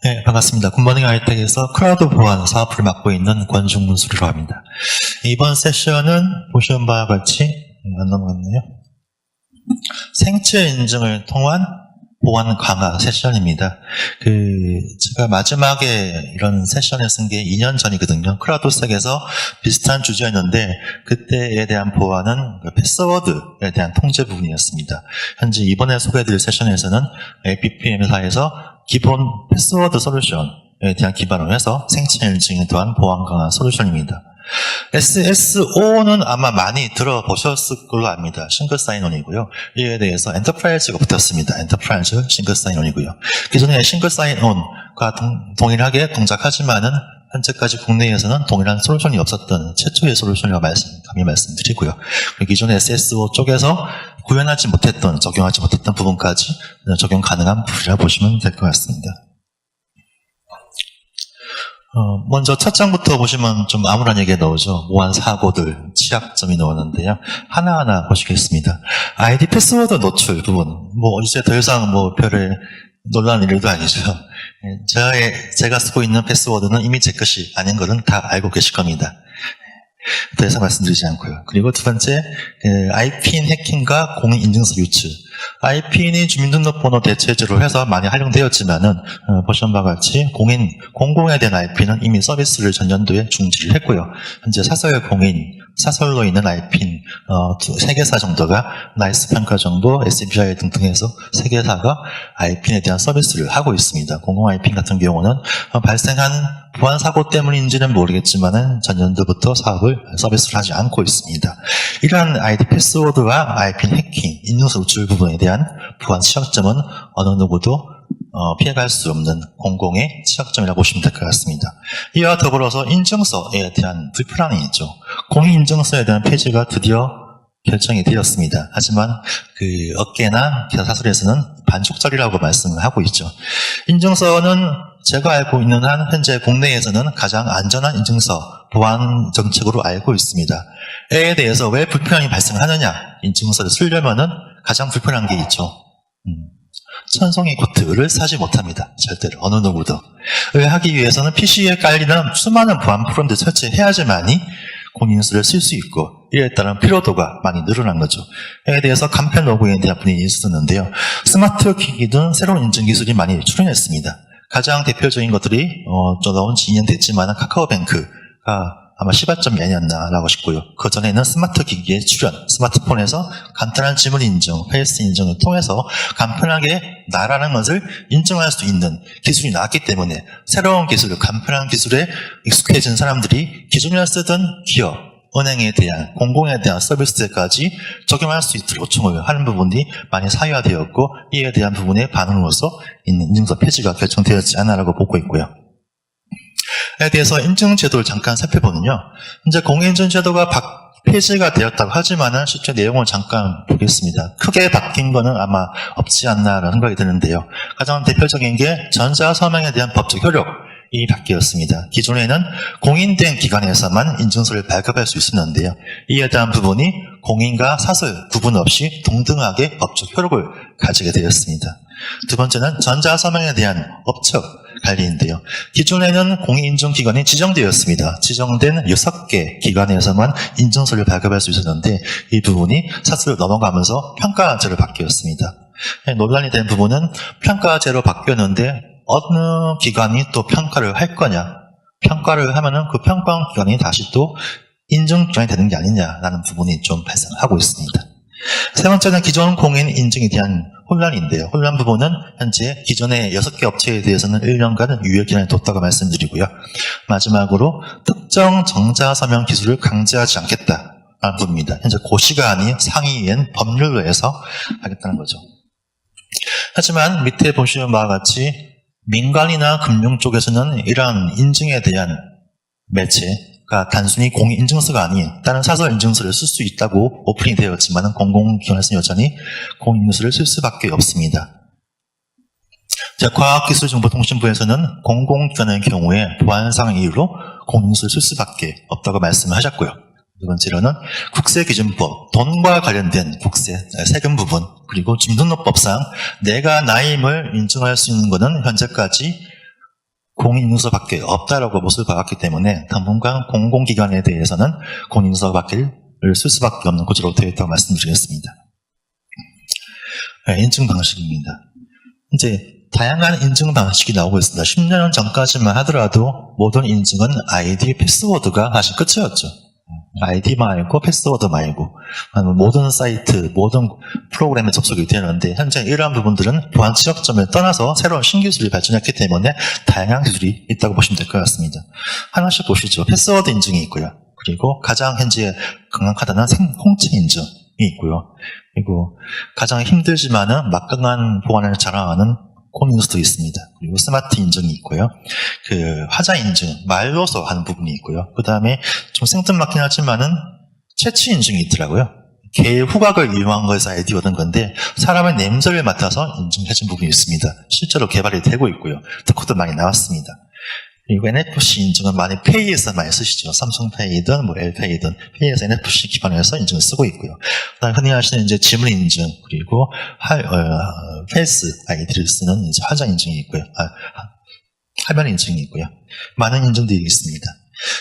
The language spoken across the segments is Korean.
네, 반갑습니다. 굿모닝 하이텍에서 크라우드 보안 사업을 맡고 있는 권중문수라고 합니다. 이번 세션은 보시는 바와 같이 안 넘어갔네요. 생체 인증을 통한 보안 강화 세션입니다. 제가 마지막에 이런 세션을 쓴 게 2년 전이거든요. 크라우드색에서 비슷한 주제였는데 그때에 대한 보안은 패스워드에 대한 통제 부분이었습니다. 현재 이번에 소개해드릴 세션에서는 BPM사에서 기본 패스워드 솔루션에 대한 기반으로 해서 생체 인증에 대한 보안 강화 솔루션입니다. SSO는 아마 많이 들어보셨을 걸로 압니다. 싱글 사인온이고요. 이에 대해서 엔터프라이즈가 붙었습니다. 엔터프라이즈 싱글 사인온이고요. 기존에 싱글 사인온과 동일하게 동작하지만은 현재까지 국내에서는 동일한 솔루션이 없었던 최초의 솔루션이라고 감히 말씀드리고요. 기존의 SSO 쪽에서 구현하지 못했던, 적용하지 못했던 부분까지 적용 가능한 부분이라고 보시면 될 것 같습니다. 먼저 첫 장부터 보시면 좀 암울한 얘기가 나오죠. 모한 사고들, 취약점이 나오는데요. 하나하나 보시겠습니다. 아이디 패스워드 노출 부분. 이제 더 이상 별의 놀라는 일도 아니죠. 제가 쓰고 있는 패스워드는 이미 제 것이 아닌 것은 다 알고 계실 겁니다. 더 이상 말씀드리지 않고요. 그리고 두 번째, IPN 해킹과 공인인증서 유출. IPN이 주민등록번호 대체제로 해서 많이 활용되었지만은, 보시는 바와 같이 공공에 대한 IP는 이미 서비스를 전년도에 중지를 했고요. 현재 사설로 있는 IPN, 3개사 정도가 나이스 평가 정보, SBI 등등해서 3개사가 IPN에 대한 서비스를 하고 있습니다. 공공 IPN 같은 경우는 발생한 보안 사고 때문인지는 모르겠지만은 전년도부터 서비스를 하지 않고 있습니다. 이러한 아이디 패스워드와 IPN 해킹, 인증서 유출 부분에 대한 보안 취약점은 어느 누구도 피해갈 수 없는 공공의 취약점이라고 보시면 될 것 같습니다. 이와 더불어서 인증서에 대한 불편함이 있죠. 공인인증서에 대한 폐지가 드디어 결정이 되었습니다. 하지만 업계나 기사 사설에서는 반쪽짜리라고 말씀을 하고 있죠. 인증서는 제가 알고 있는 한 현재 국내에서는 가장 안전한 인증서 보안 정책으로 알고 있습니다. 이에 대해서 왜 불편함이 발생하느냐? 인증서를 쓰려면은 가장 불편한 게 있죠. 천송이 코트를 사지 못합니다. 절대로 어느 누구도. 하기 위해서는 PC에 깔리는 수많은 보안 프로그램들 설치해야지만이 공인인증서를 쓸 수 있고 이에 따른 피로도가 많이 늘어난 거죠. 이에 대해서 간편 로그인에 대한 분이 있었는데요. 스마트 키 등 새로운 인증 기술이 많이 출현했습니다. 가장 대표적인 것들이 나온 지 2년 됐지만 카카오뱅크가 아마 시발점이 아니었나라고 싶고요. 그 전에는 스마트 기기의 출현, 스마트폰에서 간단한 지문 인증, 페이스 인증을 통해서 간편하게 나라는 것을 인증할 수 있는 기술이 나왔기 때문에 새로운 기술, 간편한 기술에 익숙해진 사람들이 기존에 쓰던 기업, 은행에 대한, 공공에 대한 서비스까지 적용할 수 있도록 요청을 하는 부분이 많이 사유화되었고 이에 대한 부분의 반응으로서 인증서 폐지가 결정되었지 않나라고 보고 있고요. 에 대해서 인증 제도를 잠깐 살펴보면요. 현재 공인인증 제도가 폐지가 되었다고 하지만은 실제 내용을 잠깐 보겠습니다. 크게 바뀐 거는 아마 없지 않나라는 생각이 드는데요. 가장 대표적인 게 전자서명에 대한 법적 효력이 바뀌었습니다. 기존에는 공인된 기관에서만 인증서를 발급할 수 있었는데요. 이에 대한 부분이 공인과 사설 구분 없이 동등하게 법적 효력을 가지게 되었습니다. 두 번째는 전자서명에 대한 법적 관리인데요. 기존에는 공인인증기관이 지정되었습니다. 지정된 6개 기관에서만 인증서를 발급할 수 있었는데 이 부분이 사슬로 넘어가면서 평가제로 바뀌었습니다. 논란이 된 부분은 평가제로 바뀌었는데 어느 기관이 또 평가를 할 거냐. 평가를 하면은 그 평가기관이 다시 또 인증기관이 되는 게 아니냐라는 부분이 좀 발생하고 있습니다. 세 번째는 기존 공인 인증에 대한 혼란인데요. 혼란 부분은 현재 기존의 6개 업체에 대해서는 1년간 유예기간을 뒀다고 말씀드리고요. 마지막으로 특정 정자서명 기술을 강제하지 않겠다라는 부분입니다. 현재 고시간이 상이인 법률로 해서 하겠다는 거죠. 하지만 밑에 보시는 바와 같이 민간이나 금융 쪽에서는 이러한 인증에 대한 매체가 단순히 공인인증서가 아닌 다른 사설 인증서를 쓸 수 있다고 오픈이 되었지만 공공기관에서는 여전히 공인인증서를 쓸 수밖에 없습니다. 과학기술정보통신부에서는 공공기관의 경우에 보안상 이유로 공인인증서를 쓸 수밖에 없다고 말씀을 하셨고요. 두 번째로는 국세기준법, 돈과 관련된 국세, 세금 부분, 그리고 주민등록법상 내가 나임을 인증할 수 있는 것은 현재까지 공인인증서밖에 없다라고 모습을 봐왔기 때문에 당분간 공공기관에 대해서는 공인인증서밖에 쓸 수밖에 없는 구조로 되어 있다고 말씀드리겠습니다. 네, 인증 방식입니다. 이제 다양한 인증 방식이 나오고 있습니다. 10년 전까지만 하더라도 모든 인증은 아이디, 패스워드가 사실 끝이었죠. 아이디 말고 패스워드 말고 모든 사이트, 모든 프로그램에 접속이 되는데 현재 이러한 부분들은 보안 지역점을 떠나서 새로운 신기술이 발전했기 때문에 다양한 기술이 있다고 보시면 될 것 같습니다. 하나씩 보시죠. 패스워드 인증이 있고요. 그리고 가장 현재 강력하다는 홍채 인증이 있고요. 그리고 가장 힘들지만은 막강한 보안을 자랑하는 공인인증도 있습니다. 그리고 스마트 인증이 있고요. 그 화자 인증, 말로서 하는 부분이 있고요. 그 다음에 좀 생뚱맞긴 하지만은 채취 인증이 있더라고요. 개의 후각을 이용한 거에서 아이디 얻은 건데 사람의 냄새를 맡아서 인증해준 부분이 있습니다. 실제로 개발이 되고 있고요. 특허도 많이 나왔습니다. 그리고 NFC 인증은 많이 페이에서 많이 쓰시죠. 삼성페이든 뭐 엘페이든 페이에서 NFC 기반에서 인증을 쓰고 있고요. 그다음 흔히 하시는 이제 지문 인증 그리고 페이스 아이디를 쓰는 이제 화자 인증이 있고요. 화면 인증이 있고요. 많은 인증들이 있습니다.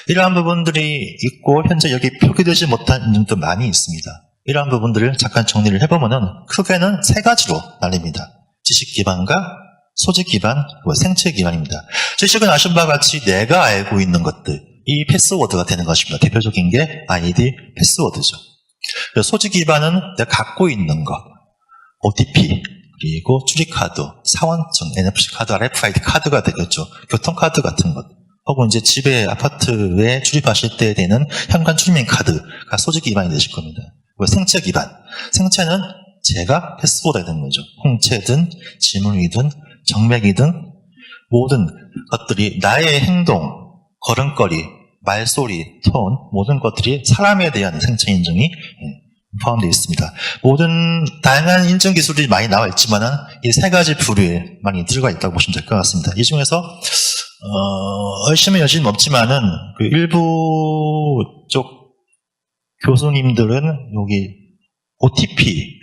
이러한 부분들이 있고 현재 여기 표기되지 못한 인증도 많이 있습니다. 이러한 부분들을 잠깐 정리를 해보면은 크게는 세 가지로 나뉩니다. 지식 기반과 소지 기반, 생체 기반입니다. 지식은 아신 바와 같이 내가 알고 있는 것들, 이 패스워드가 되는 것입니다. 대표적인 게 아이디 패스워드죠. 소지 기반은 내가 갖고 있는 것, OTP, 그리고 출입카드, 사원증, NFC 카드, RFID 카드가 되겠죠. 교통카드 같은 것. 혹은 이제 집에, 아파트에 출입하실 때 되는 현관 출입민 카드가 소지 기반이 되실 겁니다. 생체 기반. 생체는 제가 패스워드가 되는 거죠. 홍채든, 지문이든, 정맥이든 모든 것들이 나의 행동, 걸음걸이, 말소리, 톤 모든 것들이 사람에 대한 생체 인증이 포함되어 있습니다. 모든 다양한 인증 기술이 많이 나와 있지만은 이 세 가지 부류에 많이 들어가 있다고 보시면 될 것 같습니다. 이 중에서 열심히 여지는 없지만은 그 일부 쪽 교수님들은 여기 OTP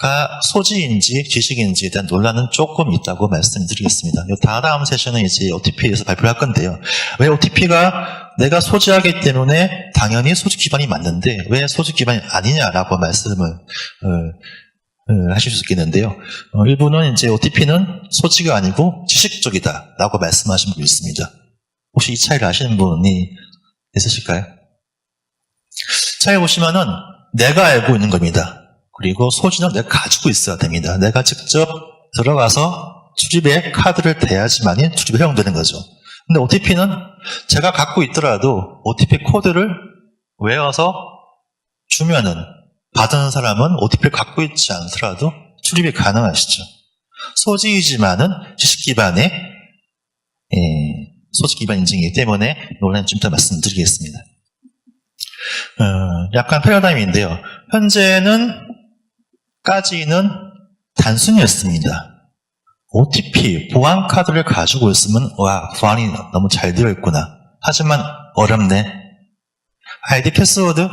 가 소지인지 지식인지에 대한 논란은 조금 있다고 말씀드리겠습니다. 다음 세션은 이제 OTP에서 발표를 할 건데요. 왜 OTP가 내가 소지하기 때문에 당연히 소지 기반이 맞는데 왜 소지 기반이 아니냐라고 말씀을 하실 수 있겠는데요. 일부는 이제 OTP는 소지가 아니고 지식적이다라고 말씀하신 분이 있습니다. 혹시 이 차이를 아시는 분이 있으실까요? 차이 보시면은 내가 알고 있는 겁니다. 그리고 소지는 내가 가지고 있어야 됩니다. 내가 직접 들어가서 출입에 카드를 대야지만이 출입이 허용되는 거죠. 근데 OTP는 제가 갖고 있더라도 OTP 코드를 외워서 주면은 받은 사람은 OTP를 갖고 있지 않더라도 출입이 가능하시죠. 소지이지만은 지식 기반의 소지 기반 인증이기 때문에 논란이 좀 더 말씀드리겠습니다. 약간 패러다임인데요. 까지는 단순이었습니다. OTP, 보안 카드를 가지고 있으면 와, 보안이 너무 잘 되어 있구나. 하지만 어렵네. 아이디 패스워드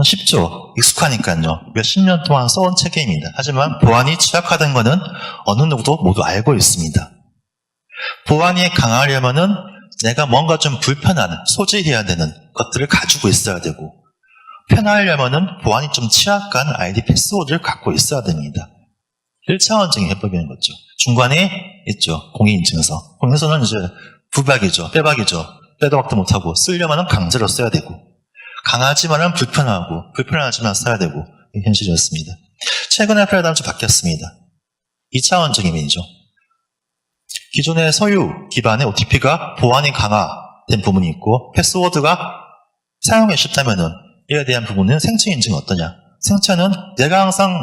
쉽죠. 익숙하니까요. 몇십 년 동안 써온 체계입니다. 하지만 보안이 취약하다는 것은 어느 누구도 모두 알고 있습니다. 보안이 강하려면은 내가 뭔가 좀 불편한, 소지해야 되는 것들을 가지고 있어야 되고 편하려면은 보안이 좀 취약한 아이디 패스워드를 갖고 있어야 됩니다. 1차원적인 해법인 거죠. 중간에 있죠. 공인인증서. 공인인증서는 이제 부박이죠. 빼박이죠. 빼도 박도 못하고 쓰려면은 강제로 써야 되고 강하지만은 불편하고 불편하지만 써야 되고 이게 현실이었습니다. 최근에 패러다임이 좀 바뀌었습니다. 2차원적인 면이죠. 기존의 소유 기반의 OTP가 보안이 강화된 부분이 있고 패스워드가 사용이 쉽다면은 이에 대한 부분은 생체 인증은 어떠냐? 생체는 내가 항상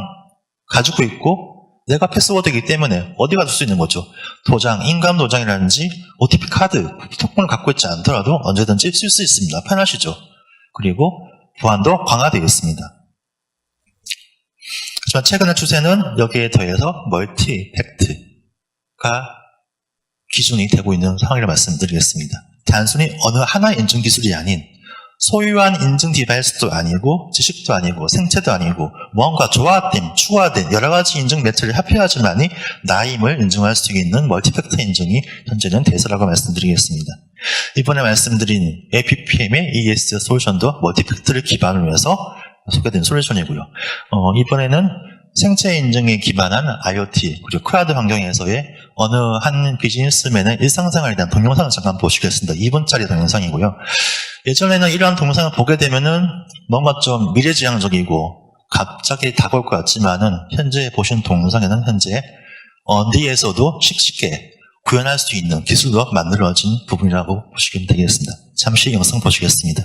가지고 있고 내가 패스워드이기 때문에 어디가 쓸 수 있는 거죠? 도장, 인감 도장이라든지 OTP 카드, 토큰을 갖고 있지 않더라도 언제든지 쓸 수 있습니다. 편하시죠? 그리고 보안도 강화되어 있습니다. 하지만 최근의 추세는 여기에 더해서 멀티 팩트가 기준이 되고 있는 상황이라 말씀드리겠습니다. 단순히 어느 하나의 인증 기술이 아닌 소유한 인증 디바이스도 아니고 지식도 아니고 생체도 아니고 뭔가 조화된, 추가된 여러 가지 인증 매체를 합해야지만이 나임을 인증할 수 있는 멀티팩터 인증이 현재는 대세라고 말씀드리겠습니다. 이번에 말씀드린 APPM의 ES 솔루션도 멀티팩터를 기반으로 해서 소개된 솔루션이고요. 이번에는 생체 인증에 기반한 IoT 그리고 클라우드 환경에서의 어느 한 비즈니스맨의 일상생활에 대한 동영상을 잠깐 보시겠습니다. 2분짜리 동영상이고요. 예전에는 이러한 동영상을 보게 되면은 뭔가 좀 미래지향적이고 갑자기 다가올 것 같지만은 현재 보신 동영상에는 현재 어디에서도 쉽게 구현할 수 있는 기술로 만들어진 부분이라고 보시면 되겠습니다. 잠시 영상 보시겠습니다.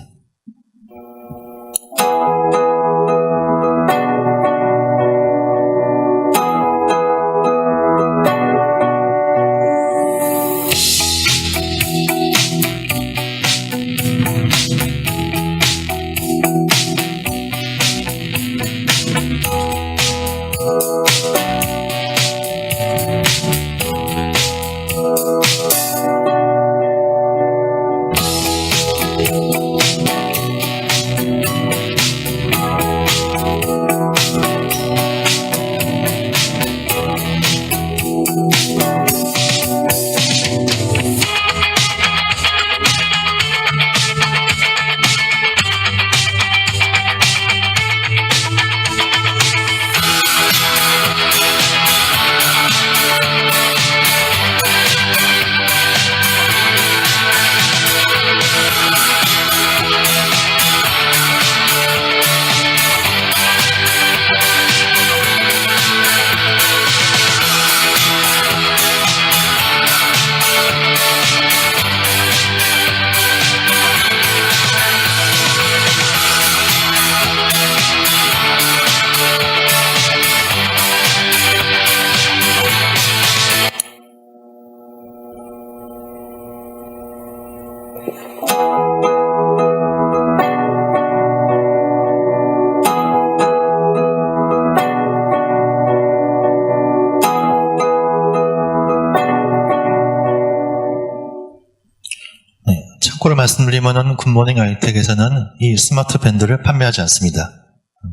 참고로 말씀드리면은 굿모닝 아이텍에서는 이 스마트 밴드를 판매하지 않습니다.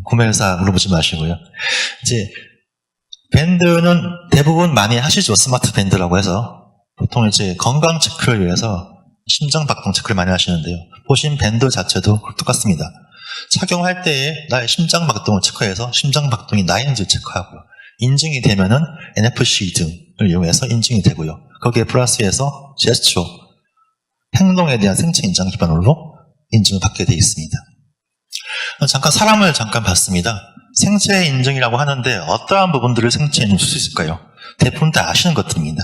구매회사 물어보지 마시고요. 이제 밴드는 대부분 많이 하시죠. 스마트 밴드라고 해서 보통 이제 건강 체크를 위해서 심장 박동 체크를 많이 하시는데요. 보신 밴드 자체도 똑같습니다. 착용할 때에 나의 심장 박동을 체크해서 심장 박동이 나인지 체크하고요. 인증이 되면은 NFC 등을 이용해서 인증이 되고요. 거기에 플러스해서 제스처 행동에 대한 생체 인증 기반으로 인증을 받게 되어 있습니다. 잠깐 사람을 봤습니다. 생체 인증이라고 하는데 어떠한 부분들을 생체 인증할 수 있을까요? 대부분 다 아시는 것들입니다.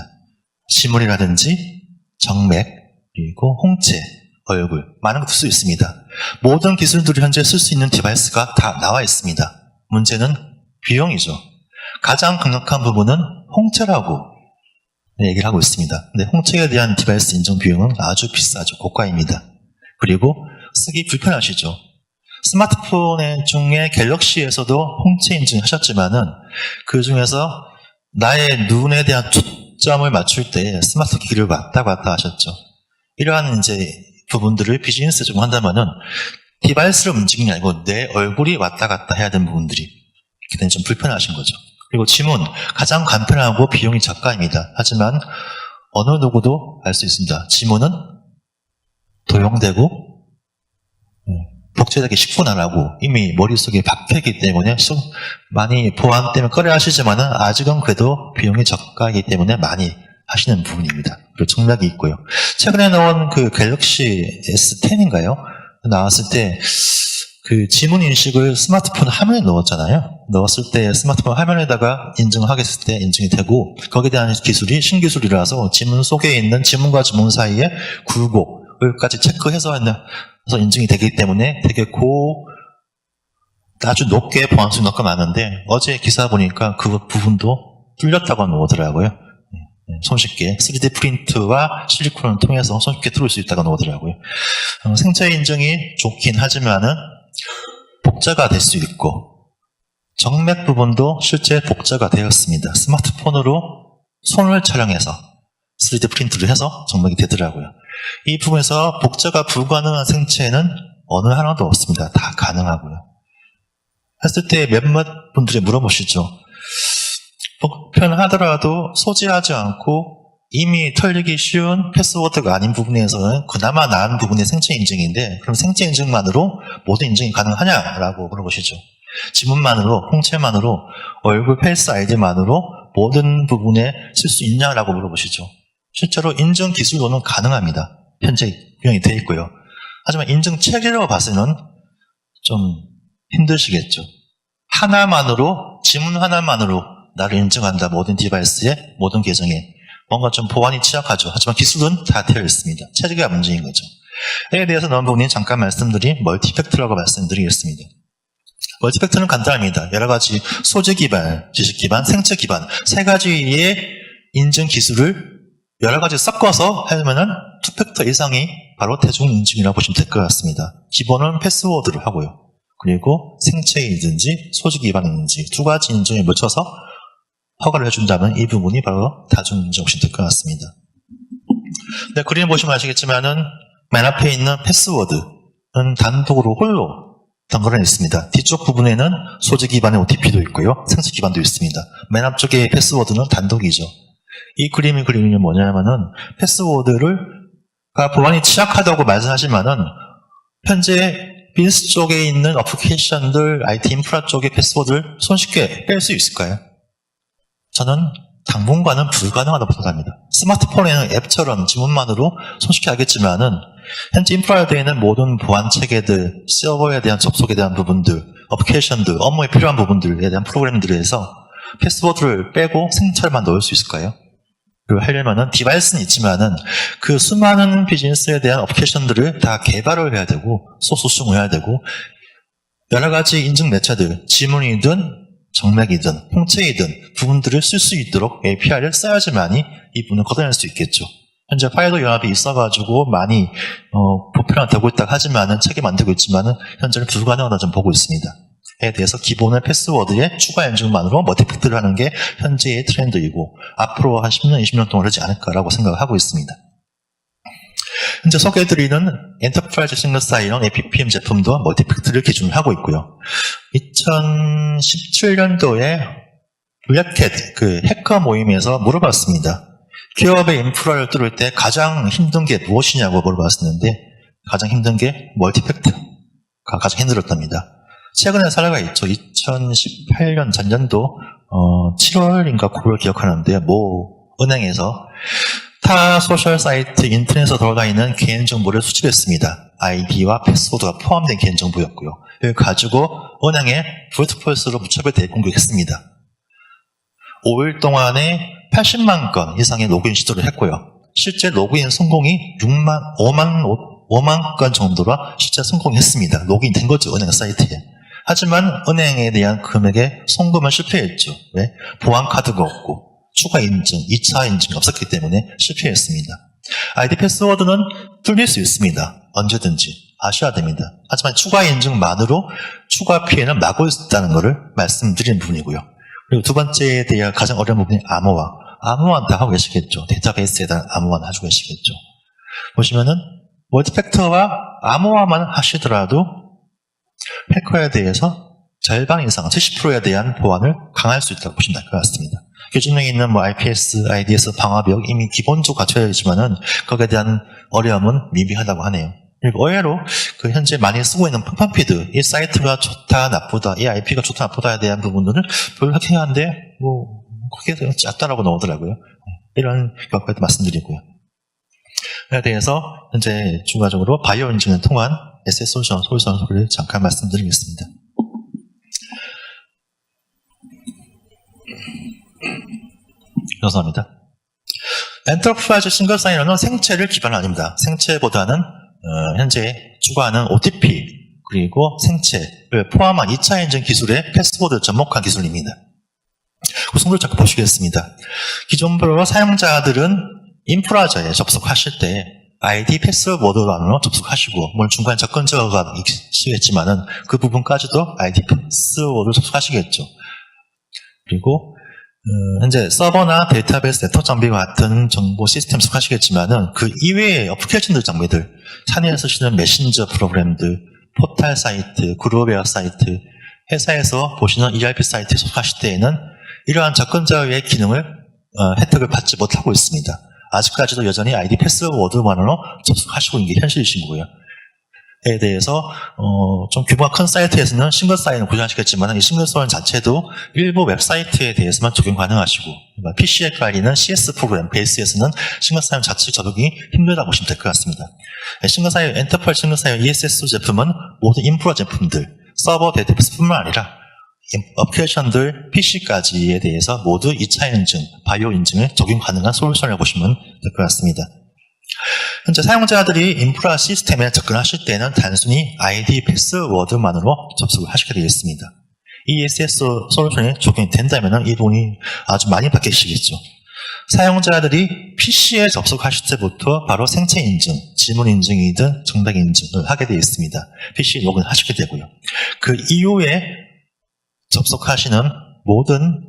지문이라든지 정맥, 그리고 홍채, 얼굴, 많은 것들 수 있습니다. 모든 기술들이 현재 쓸 수 있는 디바이스가 다 나와 있습니다. 문제는 비용이죠. 가장 강력한 부분은 홍채라고 얘기를 하고 있습니다. 근데 홍채에 대한 디바이스 인증 비용은 아주 비싸죠. 고가입니다. 그리고 쓰기 불편하시죠. 스마트폰 중에 갤럭시에서도 홍채 인증하셨지만은 그 중에서 나의 눈에 대한 초점을 맞출 때 스마트 기기를 왔다 갔다 하셨죠. 이러한 이제 부분들을 비즈니스적으로 한다면은 디바이스를 움직이는 게 아니고 내 얼굴이 왔다 갔다 해야 되는 부분들이 이렇게 되면 좀 불편하신 거죠. 그리고 지문, 가장 간편하고 비용이 저가입니다. 하지만 어느 누구도 알 수 있습니다. 지문은 도용되고 복제되기 10분 안 하고 이미 머릿속에 박혀있기 때문에 많이 보안 때문에 꺼려 하시지만은 아직은 그래도 비용이 저가이기 때문에 많이 하시는 부분입니다. 그리고 정맥이 있고요. 최근에 나온 그 갤럭시 S10인가요? 나왔을 때 그 지문 인식을 스마트폰 화면에 넣었잖아요. 넣었을 때 스마트폰 화면에다가 인증을 하겠을 때 인증이 되고 거기에 대한 기술이 신기술이라서 지문 속에 있는 지문과 지문 사이에 굴곡을까지 체크해서 인증이 되기 때문에 되게 아주 높게 보안성이 높고 많은데 어제 기사 보니까 그 부분도 뚫렸다고 나오더라고요. 손쉽게 3D 프린트와 실리콘을 통해서 손쉽게 뚫을 수 있다고 나오더라고요. 생체 인증이 좋긴 하지만은 복제가 될 수 있고 정맥 부분도 실제 복제가 되었습니다. 스마트폰으로 손을 촬영해서 3D 프린트를 해서 정맥이 되더라고요. 이 부분에서 복제가 불가능한 생체는 어느 하나도 없습니다. 다 가능하고요. 했을 때 몇몇 분들이 물어보시죠. 편하더라도 소지하지 않고 이미 털리기 쉬운 패스워드가 아닌 부분에서는 그나마 나은 부분이 생체 인증인데 그럼 생체 인증만으로 모든 인증이 가능하냐라고 물어보시죠. 지문만으로, 홍채만으로, 얼굴 페이스 아이디만으로 모든 부분에 쓸 수 있냐라고 물어보시죠. 실제로 인증 기술로는 가능합니다. 현재 구형이 되어 있고요. 하지만 인증 체계로 봐서는 좀 힘드시겠죠. 하나만으로, 지문 하나만으로 나를 인증한다. 모든 디바이스에, 모든 계정에. 뭔가 좀 보안이 취약하죠. 하지만 기술은 다 되어 있습니다. 체계가 문제인 거죠. 이에 대해서 넣은 부분이 잠깐 말씀드린 멀티팩트라고 말씀드리겠습니다. 멀티팩트는 간단합니다. 여러 가지 소재 기반, 지식 기반, 생체 기반 세 가지의 인증 기술을 여러 가지 섞어서 하면은 투팩터 이상이 바로 대중 인증이라고 보시면 될 것 같습니다. 기본은 패스워드를 하고요. 그리고 생체이든지 소재 기반이든지 두 가지 인증에 맞춰서 허가를 해준다면 이 부분이 바로 다중 인증 보시면 될 것 같습니다. 네, 그림 보시면 아시겠지만은 맨 앞에 있는 패스워드는 단독으로 홀로 덩그러니 있습니다. 뒤쪽 부분에는 소재 기반의 OTP도 있고요. 생체 기반도 있습니다. 맨 앞쪽의 패스워드는 단독이죠. 이 그림이 뭐냐면은 패스워드가 보안이 취약하다고 말씀하시면은 현재 빈스 쪽에 있는 어플리케이션들, IT 인프라 쪽의 패스워드를 손쉽게 뺄 수 있을까요? 저는 당분간은 불가능하다고 생각합니다. 스마트폰에는 앱처럼 지문만으로 손쉽게 하겠지만은 현재 인프라에 되어 있는 모든 보안 체계들, 서버에 대한 접속에 대한 부분들, 어플리케이션들, 업무에 필요한 부분들에 대한 프로그램들에서 패스워드를 빼고 생체만 넣을 수 있을까요? 그걸 하려면은 디바이스는 있지만은 그 수많은 비즈니스에 대한 어플리케이션들을 다 개발을 해야 되고 소스싱을 해야 되고 여러 가지 인증 매체들, 지문이든 정맥이든 홍채이든 부분들을 쓸 수 있도록 API를 써야지만이 이 부분을 걷어낼 수 있겠죠. 현재 파일도 연합이 있어가지고 많이 보편화되고 있다고 하지만은 책이 만들고 있지만은 현재는 불가능하다 좀 보고 있습니다. 에 대해서 기본의 패스워드에 추가 인증만으로 멀티팩트를 하는 게 현재의 트렌드이고 앞으로 한 10년, 20년 동안 그러지 않을까라고 생각을 하고 있습니다. 현재 소개해드리는 엔터프라이즈 싱글 사인온 APPM 제품도 멀티팩트를 기준으로 하고 있고요. 2017년도에 블랙캣 그 해커 모임에서 물어봤습니다. 기업의 인프라를 뚫을 때 가장 힘든 게 무엇이냐고 물어봤었는데 가장 힘든 게 멀티팩트가 가장 힘들었답니다. 최근에 사례가 있죠. 2018년 전년도 7월인가 9월 기억하는데 모 은행에서 타 소셜 사이트 인터넷에서 돌아다니는 개인정보를 수집했습니다. 아이디와 패스워드가 포함된 개인정보였고요. 이걸 가지고 은행에 브루트폴스로 무차별 대공격했습니다. 5일 동안에 80만 건 이상의 로그인 시도를 했고요. 실제 로그인 성공이 5만 건 정도로 실제 성공했습니다. 로그인 된 거죠, 은행 사이트에. 하지만 은행에 대한 금액의 송금은 실패했죠. 왜? 보안 카드가 없고 추가 인증, 2차 인증이 없었기 때문에 실패했습니다. 아이디 패스워드는 뚫릴 수 있습니다. 언제든지 아셔야 됩니다. 하지만 추가 인증만으로 추가 피해는 막을 수 있다는 것을 말씀드리는 부분이고요. 그리고 두 번째에 대한 가장 어려운 부분이 암호화. 암호화는 다 하고 계시겠죠. 데이터베이스에 대한 암호화는 하시고 계시겠죠. 보시면은 멀티팩터와 암호화만 하시더라도 해커에 대해서 절반 이상, 70%에 대한 보안을 강화할 수 있다고 보시면 될 것 같습니다. 기존에 있는 IPS, IDS 방화벽 이미 기본적으로 갖춰야 되지만은 거기에 대한 어려움은 미비하다고 하네요. 그리고 의외로 그 현재 많이 쓰고 있는 팡팡피드, 이 사이트가 좋다, 나쁘다, 이 IP가 좋다, 나쁘다에 대한 부분들은 별로 해킹한데 뭐 그렇게 작다라고 나오더라고요. 이런 것까지 말씀드리고요. 에 대해서 현재 추가적으로 바이오 인증을 통한 SS 솔루션을 잠깐 말씀드리겠습니다. 감사합니다. 엔터프라이즈 싱글 사인온은 생체를 기반 아닙니다. 생체보다는 현재 추구하는 OTP 그리고 생체를 포함한 2차 인증 기술의 패스워드를 접목한 기술입니다. 구성도를 잠깐 보시겠습니다. 기존으로 사용자들은 인프라저에 접속하실 때 아이디 패스워드로 접속하시고 물론 중간에 접근 제어가 있으시겠지만은 그 부분까지도 아이디 패스워드로 접속하시겠죠. 그리고 현재 서버나 데이터베이스 네트워크 장비와 같은 정보 시스템 접속하시겠지만은 그 이외의 어플리케이션들 장비들, 산에 쓰시는 메신저 프로그램들, 포탈 사이트, 그룹웨어 사이트, 회사에서 보시는 ERP 사이트에 속하실 때에는 이러한 접근자의 기능을 혜택을 받지 못하고 있습니다. 아직까지도 여전히 아이디 패스워드만으로 접속하시고 있는 게 현실이신 거고요. 에 대해서 좀 규모가 큰 사이트에서는 싱글 사인을 고정하시겠지만 이 싱글 사인 자체도 일부 웹사이트에 대해서만 적용 가능하시고 PC에 깔리는 CS 프로그램 베이스에서는 싱글 사인 자체 적용이 힘들다고 보시면 될 것 같습니다. 싱글 사인 엔터프라이즈 싱글 사인 ESS 제품은 모든 인프라 제품들 서버 데이터베이스뿐만 아니라 어플리케이션들 PC까지에 대해서 모두 2차 인증, 바이오 인증을 적용 가능한 솔루션을 보시면 될 것 같습니다. 현재 사용자들이 인프라 시스템에 접근하실 때는 단순히 아이디 패스워드만으로 접속을 하시게 되겠습니다. ESS 솔루션이 적용이 된다면 이 부분이 아주 많이 바뀌시겠죠. 사용자들이 PC에 접속하실 때부터 바로 생체 인증, 지문 인증이든 정답 인증을 하게 되어 있습니다. PC 로그인 하시게 되고요. 그 이후에 접속하시는 모든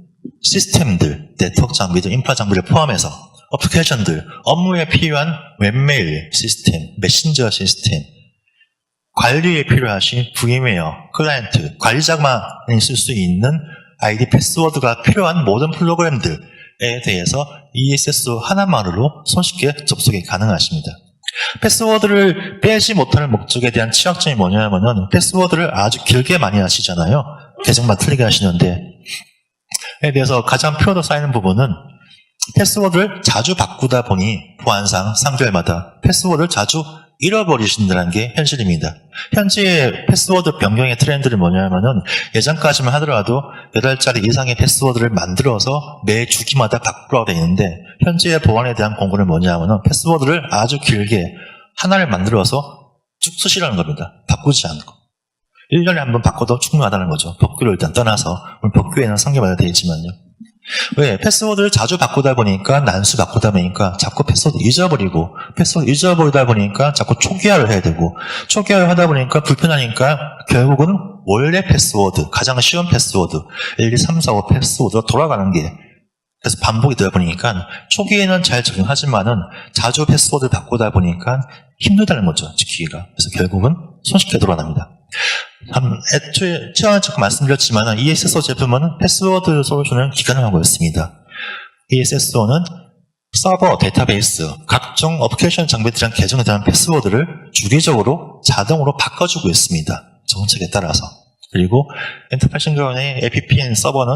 시스템들, 네트워크 장비들, 인프라 장비를 포함해서 어플리케이션들, 업무에 필요한 웹메일 시스템, 메신저 시스템, 관리에 필요하신 VM웨어, 클라이언트, 관리자만이 쓸 수 있는 아이디 패스워드가 필요한 모든 프로그램들에 대해서 ESS 하나만으로 손쉽게 접속이 가능하십니다. 패스워드를 빼지 못하는 목적에 대한 취약점이 뭐냐면은 패스워드를 아주 길게 많이 하시잖아요. 계정만 틀리게 하시는데 에 대해서 가장 표로 쌓이는 부분은 패스워드를 자주 바꾸다 보니 보안상 상별마다 패스워드를 자주 잃어버리신다는 게 현실입니다. 현재 패스워드 변경의 트렌드는 뭐냐면은 예전까지만 하더라도 8자리 이상의 패스워드를 만들어서 매 주기마다 바꾸라고 되어 있는데 현재의 보안에 대한 공고는 뭐냐면은 패스워드를 아주 길게 하나를 만들어서 쭉 쓰시라는 겁니다. 바꾸지 않고. 1년에 한 번 바꿔도 충분하다는 거죠. 법규를 일단 떠나서. 법규에는 상계마다 되어 있지만요. 왜? 패스워드를 자주 바꾸다 보니까 난수 바꾸다 보니까 자꾸 패스워드 잊어버리다 보니까 자꾸 초기화를 해야 되고 초기화를 하다 보니까 불편하니까 결국은 원래 패스워드, 가장 쉬운 패스워드 1, 2, 3, 4, 5 패스워드로 돌아가는 게 그래서 반복이 되다 보니까 초기에는 잘 적용하지만은 자주 패스워드를 바꾸다 보니까 힘들다는 거죠. 지키기가. 그래서 결국은 손쉽게 돌아갑니다. 애초에 처음에 잠깐 말씀드렸지만 ESSO 제품은 패스워드 솔루션을 기간화하고 있습니다. ESSO는 서버, 데이터베이스, 각종 어플리케이션 장비들이랑 계정에 대한 패스워드를 주기적으로 자동으로 바꿔주고 있습니다. 정책에 따라서. 그리고 엔터프라이즈 싱글의 APPN 서버는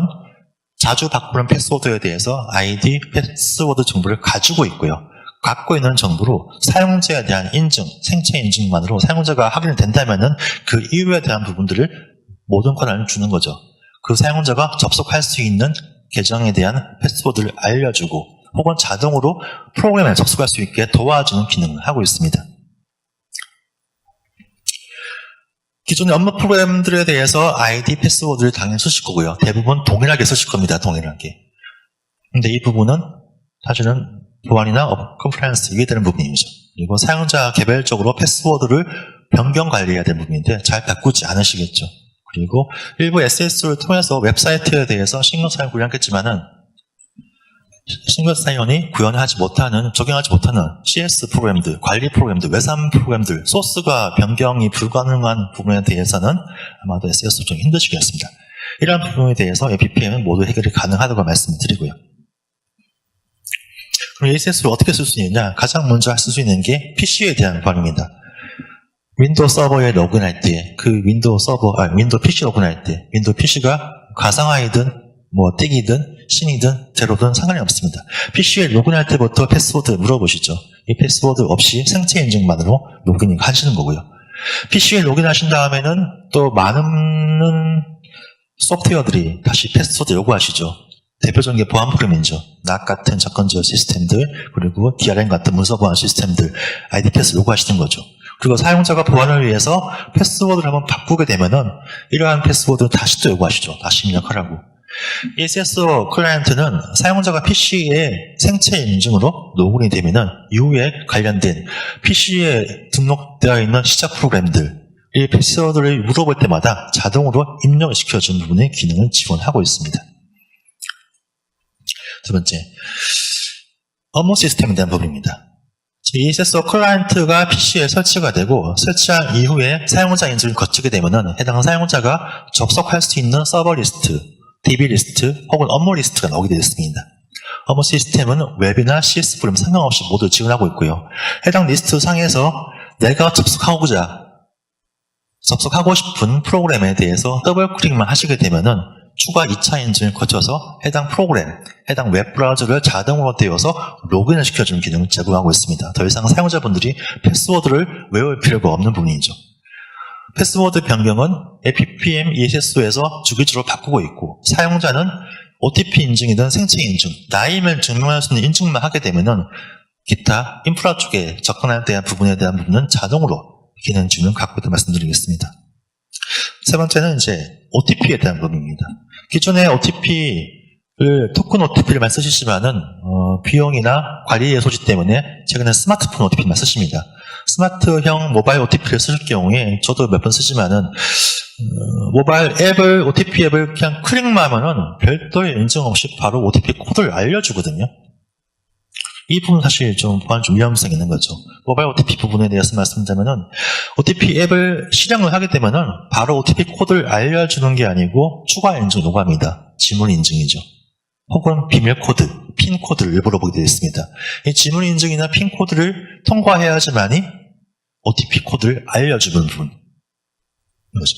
자주 바꾸는 패스워드에 대해서 아이디 패스워드 정보를 가지고 있고요. 갖고 있는 정보로 사용자에 대한 인증, 생체 인증만으로 사용자가 확인이 된다면은 그 이유에 대한 부분들을 모든 권한을 주는 거죠. 그 사용자가 접속할 수 있는 계정에 대한 패스워드를 알려주고 혹은 자동으로 프로그램에 접속할 수 있게 도와주는 기능을 하고 있습니다. 기존의 업무 프로그램들에 대해서 아이디 패스워드를 당연히 쓰실 거고요. 대부분 동일하게 쓰실 겁니다. 동일하게. 근데 이 부분은 사실은 보안이나 컴플라이언스 이게 되는 부분이죠. 그리고 사용자 개별적으로 패스워드를 변경 관리해야 되는 부분인데 잘 바꾸지 않으시겠죠. 그리고 일부 SS를 통해서 웹사이트에 대해서 싱글 사인 구현했겠지만은 싱글 사인이 구현하지 못하는, 적용하지 못하는 CS 프로그램들, 관리 프로그램들, 외산 프로그램들, 소스가 변경이 불가능한 부분에 대해서는 아마도 SS 좀 힘드시겠습니다. 이러한 부분에 대해서 APPM은 모두 해결이 가능하다고 말씀드리고요. 그럼 ESS를 어떻게 쓸 수 있느냐? 가장 먼저 쓸 수 있는 게 PC에 대한 관입니다. 윈도우 서버에 로그인할 때, 윈도우 PC 로그인할 때, 윈도우 PC가 가상화이든, 띡이든, 신이든, 제로든 상관이 없습니다. PC에 로그인할 때부터 패스워드 물어보시죠. 이 패스워드 없이 생체 인증만으로 로그인 하시는 거고요. PC에 로그인하신 다음에는 또 많은 소프트웨어들이 다시 패스워드 요구하시죠. 대표적인 게 보안 프로그램이죠. NAC 같은 접근 제어 시스템들, 그리고 DRM 같은 문서 보안 시스템들, ID 패스 요구하시는 거죠. 그리고 사용자가 보안을 위해서 패스워드를 한번 바꾸게 되면은 이러한 패스워드를 다시 또 요구하시죠. 다시 입력하라고. ESS 클라이언트는 사용자가 PC에 생체 인증으로 로그인이 되면은 이후에 관련된 PC에 등록되어 있는 시작 프로그램들, 이 패스워드를 물어볼 때마다 자동으로 입력을 시켜주는 부분의 기능을 지원하고 있습니다. 두 번째, 업무 시스템에 대한 부분입니다. ESSO 클라이언트가 PC에 설치가 되고 설치한 이후에 사용자 인증을 거치게 되면은 해당 사용자가 접속할 수 있는 서버 리스트, DB 리스트 혹은 업무 리스트가 나오게 되었습니다. 업무 시스템은 웹이나 CS 프로그램 상관없이 모두 지원하고 있고요. 해당 리스트 상에서 내가 접속하고 싶은 프로그램에 대해서 더블 클릭만 하시게 되면은 추가 2차 인증을 거쳐서 해당 프로그램, 해당 웹브라우저를 자동으로 띄워서 로그인을 시켜주는 기능을 제공하고 있습니다. 더 이상 사용자분들이 패스워드를 외울 필요가 없는 부분이죠. 패스워드 변경은 APPM ESSO에서 주기적으로 바꾸고 있고 사용자는 OTP 인증이든 생체 인증, 나임을 증명할 수 있는 인증만 하게 되면은 기타 인프라 쪽에 접근할 대한 부분에 대한 부분은 자동으로 기능 주는 갖고 있다고 말씀드리겠습니다. 세 번째는 이제 OTP에 대한 부분입니다. 기존에 토큰 OTP를 쓰시지만은 비용이나 관리의 소지 때문에 최근에 스마트폰 OTP만 쓰십니다. 스마트형 모바일 OTP를 쓰실 경우에 저도 몇 번 쓰지만은 모바일 앱을 OTP 앱을 그냥 클릭만 하면은 별도의 인증 없이 바로 OTP 코드를 알려주거든요. 이 부분 사실 좀 위험성이 있는 거죠. 모바일 OTP 부분에 대해서 말씀드리면은 OTP 앱을 실행을 하게 되면은 바로 OTP 코드를 알려주는 게 아니고 추가 인증 요구합니다. 지문 인증이죠. 혹은 비밀 코드, 핀 코드를 일부러 보게 되어 있습니다. 이 지문 인증이나 핀 코드를 통과해야지만이 OTP 코드를 알려주는 부분. 이거죠.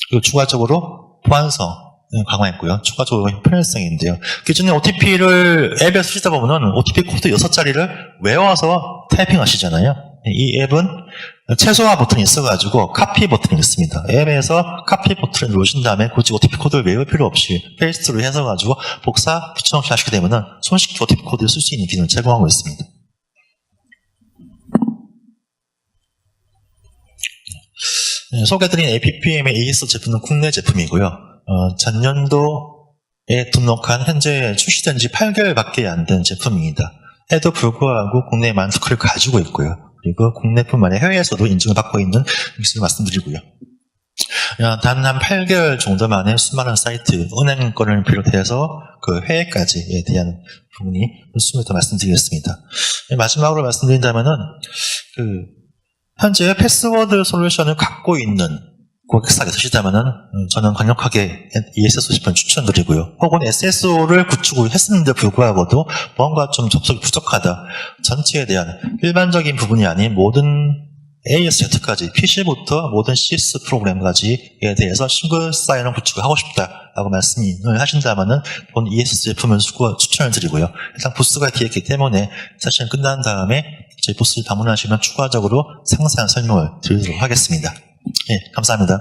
그리고 추가적으로 보안성 강화했고요. 추가적으로 편의성인데요. 기존에 OTP를 앱에 쓰시다 보면은 OTP 코드 6자리를 외워서 타이핑 하시잖아요. 이 앱은 최소화 버튼이 있어가지고 카피 버튼이 있습니다. 앱에서 카피 버튼을 누르신 다음에 굳이 OTP 코드를 외울 필요 없이 페이스트로 해서가지고 복사, 붙여 넣기 하시게 되면은 손쉽게 OTP 코드를 쓸 수 있는 기능을 제공하고 있습니다. 소개해드린 APPM의 AS 제품은 국내 제품이고요. 전년도에 등록한 현재 출시된 지 8개월밖에 안 된 제품입니다. 에도 불구하고 국내에 많은 스크를 가지고 있고요. 그리고 국내뿐만 아니라 해외에서도 인증을 받고 있는 것을 말씀드리고요. 단 한 8개월 정도 만에 수많은 사이트, 은행권을 비롯해서 그 해외까지에 대한 부분이 있음을 말씀드리겠습니다. 마지막으로 말씀드린다면은 현재 패스워드 솔루션을 갖고 있는 고객사가 계시다면은 저는 강력하게 ESSO 제품을 추천드리고요. 혹은 SSO를 구축을 했는데 불구하고도 뭔가 좀 접속이 부족하다. 전체에 대한 일반적인 부분이 아닌 모든 ASZ까지 PC부터 모든 CS 프로그램까지에 대해서 싱글 사인을 구축을 하고 싶다라고 말씀을 하신다면은 본 ESSO 제품을 추천을 드리고요. 해당 부스가 되어 있기 때문에 사실은 끝난 다음에 저희 부스를 방문하시면 추가적으로 상세한 설명을 드리도록 하겠습니다. 네, 감사합니다.